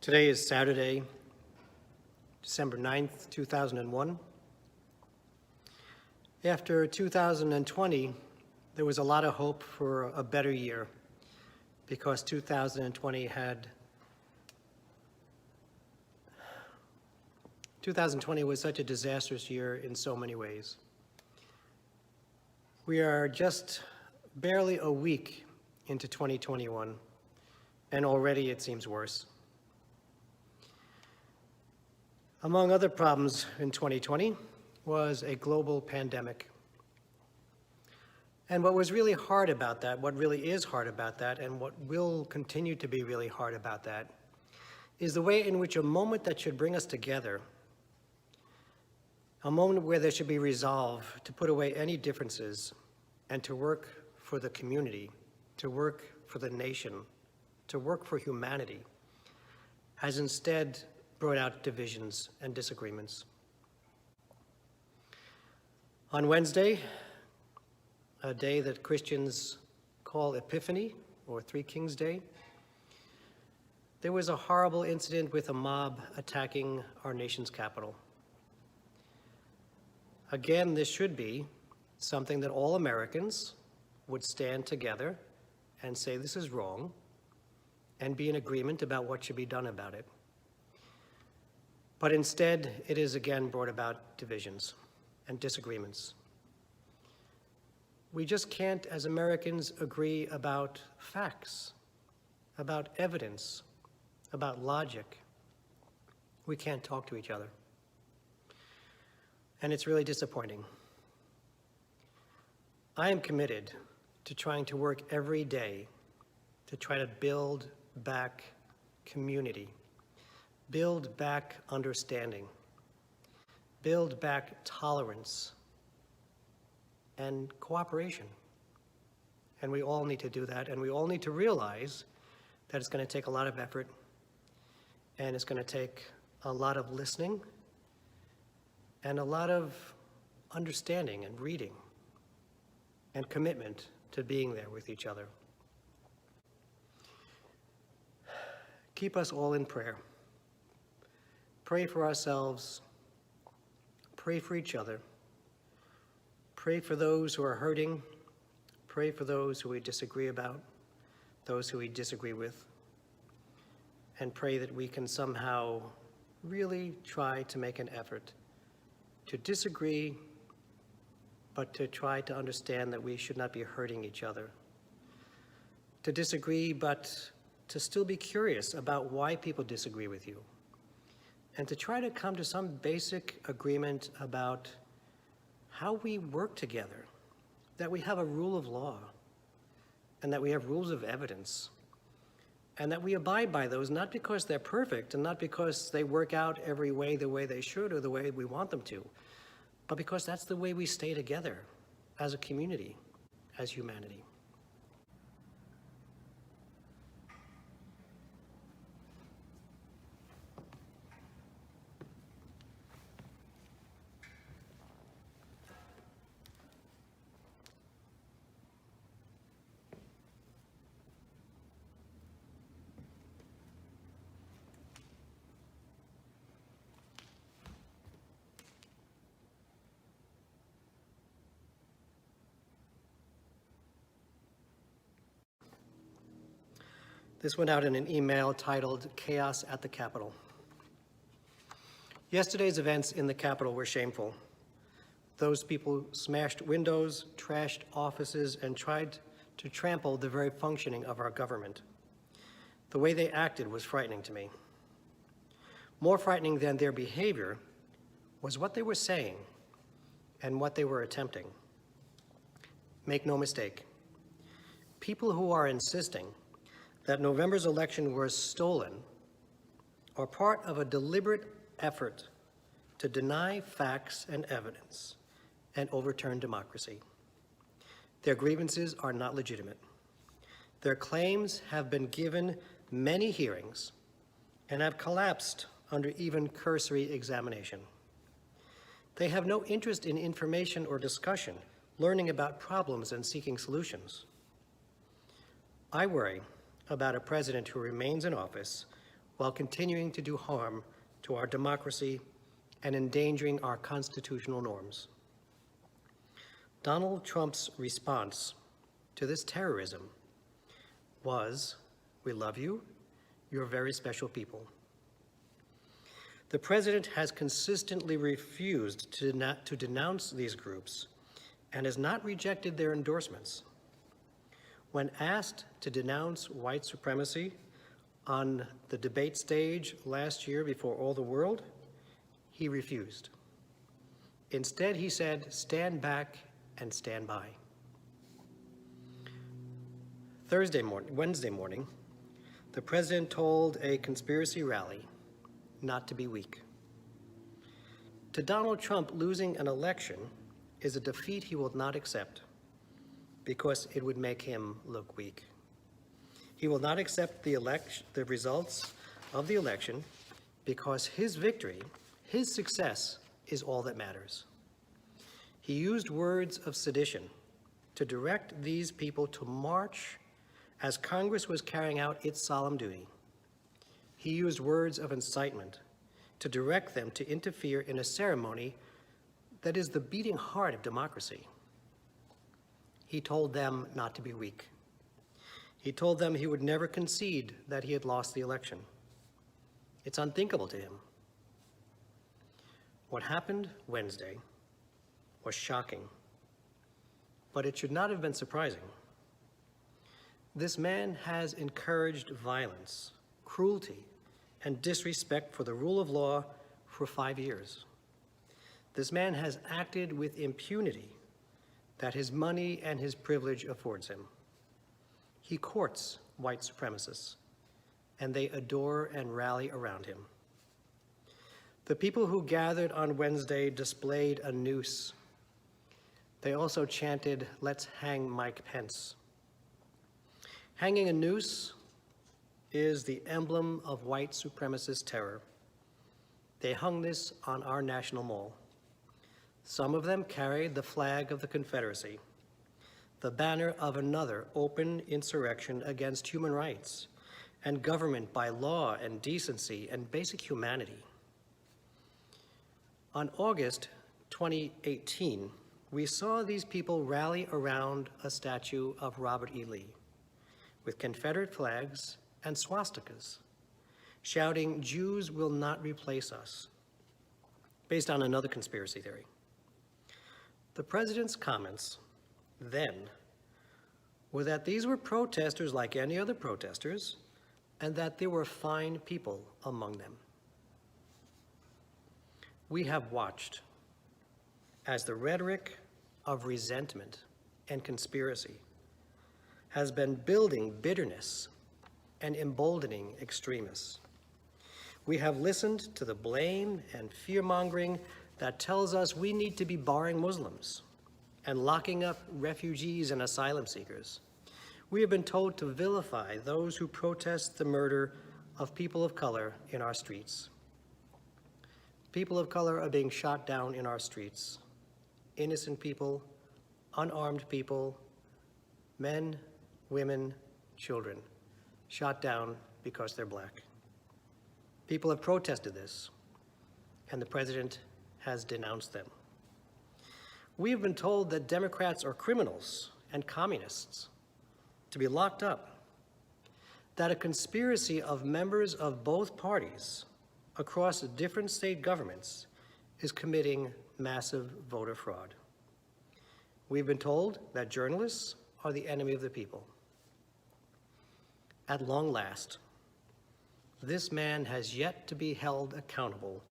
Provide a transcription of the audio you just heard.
Today is Saturday, December 9th, 2001. After 2020, there was a lot of hope for a better year because 2020 was such a disastrous year in so many ways. We are just barely a week into 2021, and already it seems worse. Among other problems in 2020 was a global pandemic. And what was really hard about that, what really is hard about that, and what will continue to be really hard about that, is the way in which a moment that should bring us together, a moment where there should be resolve to put away any differences and to work for the community, to work for the nation, to work for humanity, has instead brought out divisions and disagreements. On Wednesday, a day that Christians call Epiphany, or Three Kings Day, there was a horrible incident with a mob attacking our nation's capital. Again, this should be something that all Americans would stand together and say this is wrong and be in agreement about what should be done about it. But instead, it has again brought about divisions and disagreements. We just can't, as Americans, agree about facts, about evidence, about logic. We can't talk to each other. And it's really disappointing. I am committed to trying to work every day to try to build back community, build back understanding, build back tolerance and cooperation. And we all need to do that, and we all need to realize that it's going to take a lot of effort, and it's going to take a lot of listening and a lot of understanding and reading and commitment to being there with each other. Keep us all in prayer. Pray for ourselves, pray for each other, pray for those who are hurting, pray for those who we disagree about, those who we disagree with, and pray that we can somehow really try to make an effort to disagree, but to try to understand that we should not be hurting each other. To disagree, but to still be curious about why people disagree with you. And to try to come to some basic agreement about how we work together, that we have a rule of law, and that we have rules of evidence, and that we abide by those, not because they're perfect and not because they work out every way the way they should or the way we want them to, but because that's the way we stay together as a community, as humanity. This went out in an email titled Chaos at the Capitol. Yesterday's events in the Capitol were shameful. Those people smashed windows, trashed offices, and tried to trample the very functioning of our government. The way they acted was frightening to me. More frightening than their behavior was what they were saying and what they were attempting. Make no mistake, people who are insisting that November's election was stolen are part of a deliberate effort to deny facts and evidence and overturn democracy. Their grievances are not legitimate. Their claims have been given many hearings and have collapsed under even cursory examination. They have no interest in information or discussion, learning about problems and seeking solutions. I worry about a president who remains in office while continuing to do harm to our democracy and endangering our constitutional norms. Donald Trump's response to this terrorism was, "We love you, you're very special people." The president has consistently refused to denounce these groups and has not rejected their endorsements. When asked to denounce white supremacy on the debate stage last year before all the world, he refused. Instead, he said, "Stand back and stand by." Wednesday morning, the president told a conspiracy rally not to be weak. To Donald Trump, losing an election is a defeat he will not accept because it would make him look weak. He will not accept the results of the election because his victory, his success, is all that matters. He used words of sedition to direct these people to march as Congress was carrying out its solemn duty. He used words of incitement to direct them to interfere in a ceremony that is the beating heart of democracy. He told them not to be weak. He told them he would never concede that he had lost the election. It's unthinkable to him. What happened Wednesday was shocking, but it should not have been surprising. This man has encouraged violence, cruelty, and disrespect for the rule of law for 5 years. This man has acted with impunity that his money and his privilege affords him. He courts white supremacists, and they adore and rally around him. The people who gathered on Wednesday displayed a noose. They also chanted, "Let's hang Mike Pence." Hanging a noose is the emblem of white supremacist terror. They hung this on our National Mall. Some of them carried the flag of the Confederacy, the banner of another open insurrection against human rights and government by law and decency and basic humanity. On August 2018, we saw these people rally around a statue of Robert E. Lee with Confederate flags and swastikas, shouting, "Jews will not replace us," based on another conspiracy theory. The president's comments then were that these were protesters like any other protesters and that there were fine people among them. We have watched as the rhetoric of resentment and conspiracy has been building bitterness and emboldening extremists. We have listened to the blame and fear-mongering that tells us we need to be barring Muslims and locking up refugees and asylum seekers. We have been told to vilify those who protest the murder of people of color in our streets. People of color are being shot down in our streets. Innocent people, unarmed people, men, women, children, shot down because they're black. People have protested this, and the president has denounced them. We have been told that Democrats are criminals and communists to be locked up, that a conspiracy of members of both parties across different state governments is committing massive voter fraud. We've been told that journalists are the enemy of the people. At long last, this man has yet to be held accountable